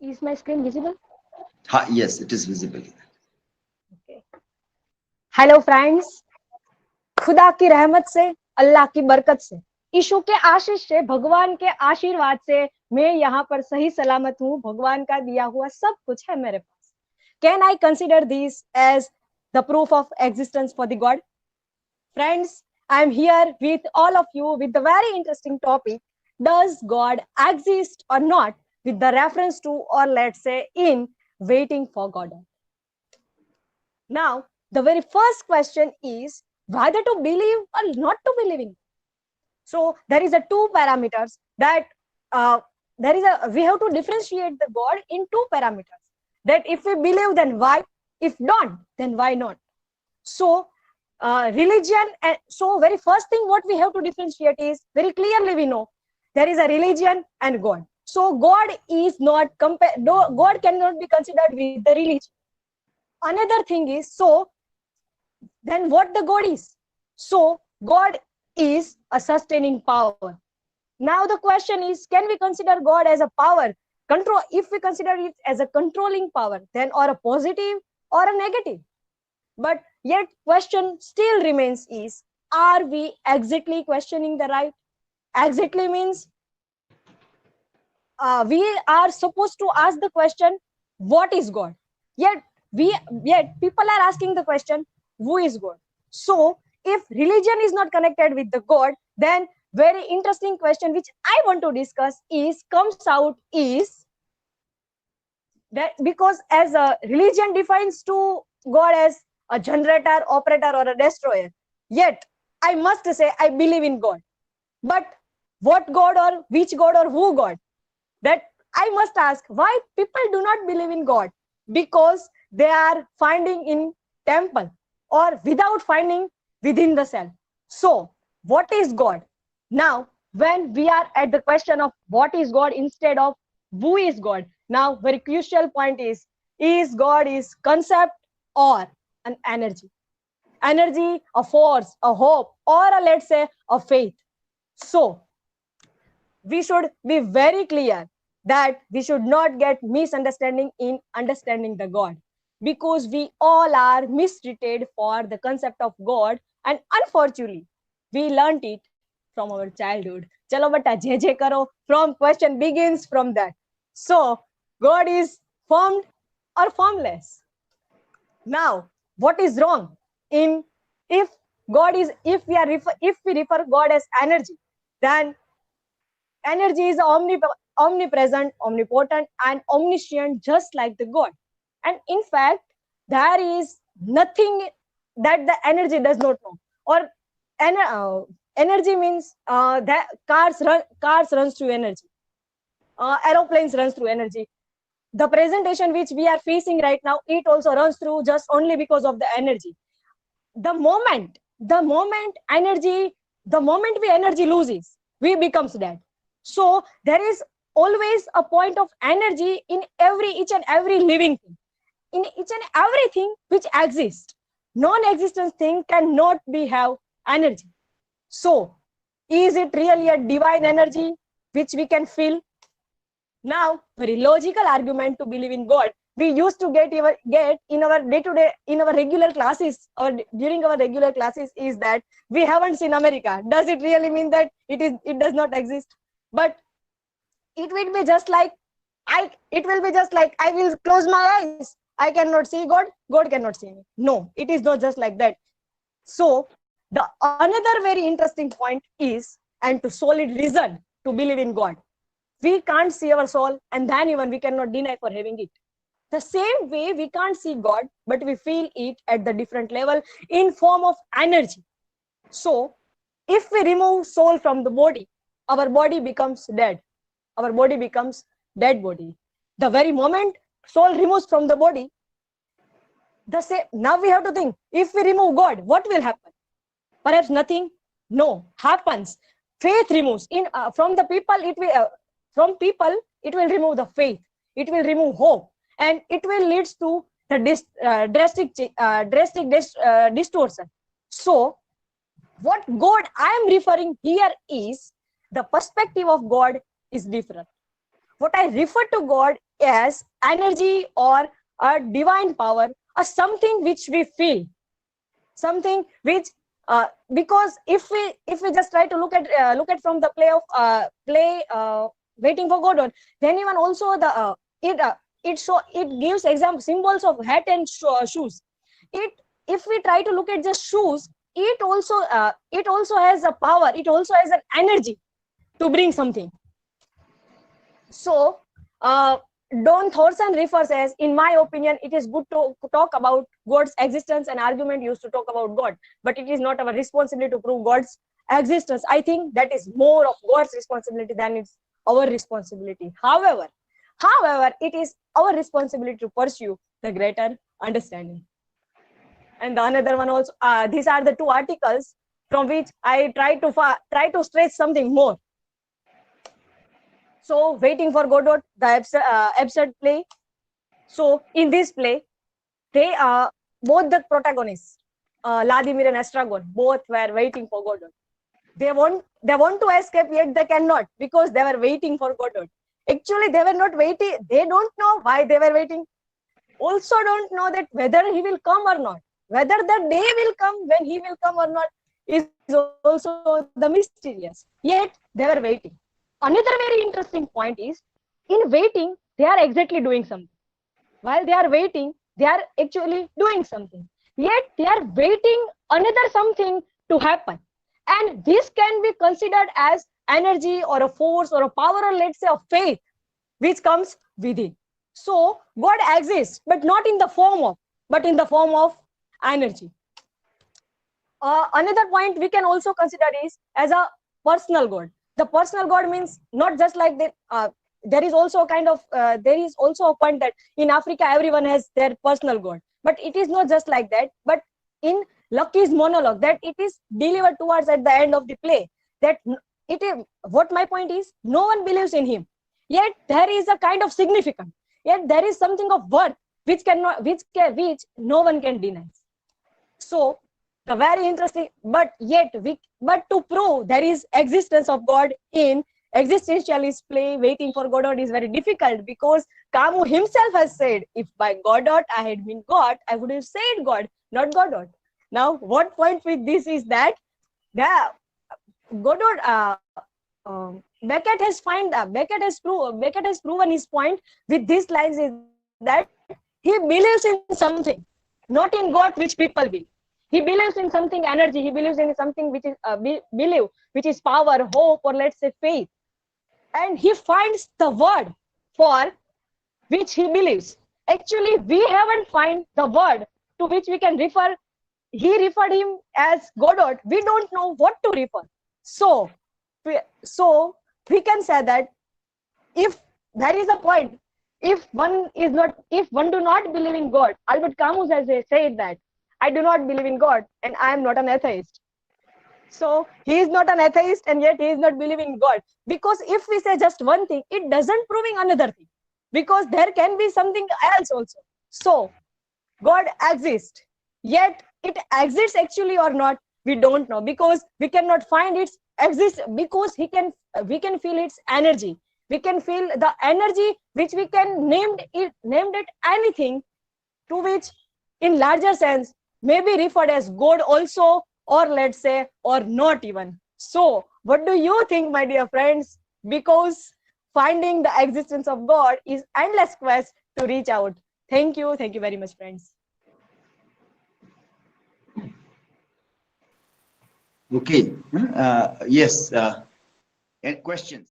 Is my screen visible? Yes, it is visible. Okay. Hello friends. खुदा की रहमत से, अल्लाह की बरकत से, ईशु के आशीष से, भगवान के आशीर्वाद से मैं यहाँ पर सही सलामत हूँ. भगवान का दिया हुआ सब कुछ है मेरे पास. Can I consider this as the proof of existence for the God? Friends, I am here with all of you with the very interesting topic. Does God exist or not? With the reference to, or let's say in waiting for God. Now, the very first question is whether to believe or not to believe in. So there is a two parameters that we have to differentiate the God in two parameters. That if we believe, then why? If not, then why not? So religion, and so very first thing what we have to differentiate is very clearly we know there is a religion and God. So God is not God cannot be considered with the religion. Another thing is, so then what the God is? So God is a sustaining power. Now the question is, can we consider God as a power? Control, if we consider it as a controlling power, then or a positive or a negative. But yet question still remains is, are we exactly questioning the right? Exactly means we are supposed to ask the question, what is God? Yet people are asking the question, who is God? So if religion is not connected with the God, then very interesting question which I want to discuss is comes out is that because as a religion defines to God as a generator, operator, or a destroyer, yet I must say I believe in God. But what God or which God or who God? That I must ask, why people do not believe in God? Because they are finding in temple or without finding within the self. So what is God? Now when we are at the question of what is God instead of who is God, now very crucial point is God is concept or an energy? Energy, a force, a hope, or a, let's say a faith. So we should be very clear that we should not get misunderstanding in understanding the God, because we all are mistreated for the concept of God, and unfortunately we learned it from our childhood. Chalo bata je karo, from question begins from that. So God is formed or formless. Now what is wrong in, if God is, if we refer God as energy, then energy is omnipresent, omnipotent, and omniscient, just like the God. And in fact, there is nothing that the energy does not know. Or energy means that cars runs through energy, aeroplanes runs through energy. The presentation which we are facing right now, it also runs through just only because of the energy. The moment we energy loses, we becomes dead. So there is always a point of energy in each and every living thing, in each and everything which exists. Non-existent thing cannot be have energy. So is it really a divine energy which we can feel? Now very logical argument to believe in God we used to get in our day-to-day, in our regular classes, or during our regular classes, is that we haven't seen America. Does it really mean that it does not exist? But it will be just like I will close my eyes, I cannot see God, God cannot see me. No, it is not just like that. So the another very interesting point is, and to solid reason to believe in God, we can't see our soul, and then even we cannot deny for having it. The same way we can't see God, but we feel it at the different level in form of energy. So if we remove soul from the body, our body becomes dead. Our body becomes dead body. The very moment soul removes from the body, the same. Now we have to think, if we remove God, what will happen? Perhaps nothing. No, happens. Faith removes in from the people. From people it will remove the faith. It will remove hope, and it will leads to the drastic distortion. So what God I am referring here is the perspective of God is different. what I refer to God as energy or a divine power, or something which we feel, something which because if we just try to look at from the waiting for Godot, then even also the it gives example symbols of hat and shoes. It If we try to look at just shoes, it also has a power, it also has an energy to bring something. So Don Thorson refers as, in my opinion, it is good to talk about God's existence, and argument used to talk about God, but it is not our responsibility to prove God's existence. I think that is more of God's responsibility than it's our responsibility. However, it is our responsibility to pursue the greater understanding. And the another one also, these are the two articles from which I try to stress something more. So, Waiting for Godot, the absurd play. So, in this play, they are both the protagonists, Vladimir and Estragon, both were waiting for Godot. They want to escape, yet they cannot, because they were waiting for Godot. Actually, they were not waiting. They don't know why they were waiting. Also, don't know that whether he will come or not. Whether the day will come, when he will come or not, is also the mysterious. Yet they were waiting. Another very interesting point is, in waiting, they are exactly doing something. While they are waiting, they are actually doing something. Yet they are waiting another something to happen. And this can be considered as energy or a force or a power, or let's say a faith, which comes within. So God exists, but not in the form of, but in the form of energy. Another point we can also consider is as a personal God. The personal God means not just like that. There is also a point that in Africa everyone has their personal God, but it is not just like that. But in Lucky's monologue, that it is delivered towards at the end of the play, that it is what my point is, no one believes in him, yet there is a kind of significance, yet there is something of worth which no one can deny. So the very interesting, but to prove there is existence of God in existentialist play Waiting for Godot is very difficult, because Camus himself has said, if by Godot I had been God, I would have said God, not Godot. Now, what point with this is that Godot, Beckett has proven his point with these lines, is that he believes in something, not in God which people will. He believes in something energy. He believes in something which is which is power, hope, or let's say faith. And he finds the word for which he believes. Actually, we haven't find the word to which we can refer. He referred him as Godot. We don't know what to refer. So we can say that if there is a point, if one do not believe in God, Albert Camus has said that I do not believe in God and I am not an atheist. So he is not an atheist and yet he is not believing in God. Because if we say just one thing, it doesn't proving another thing. Because there can be something else also. So God exists, yet it exists actually or not, we don't know, because we cannot find its exist, because we can feel its energy. We can feel the energy which we can named it anything, to which in larger sense may be referred as God also, or let's say, or not even. So what do you think, my dear friends? Because finding the existence of God is endless quest to reach out. Thank you very much, friends. Okay. Yes. Questions?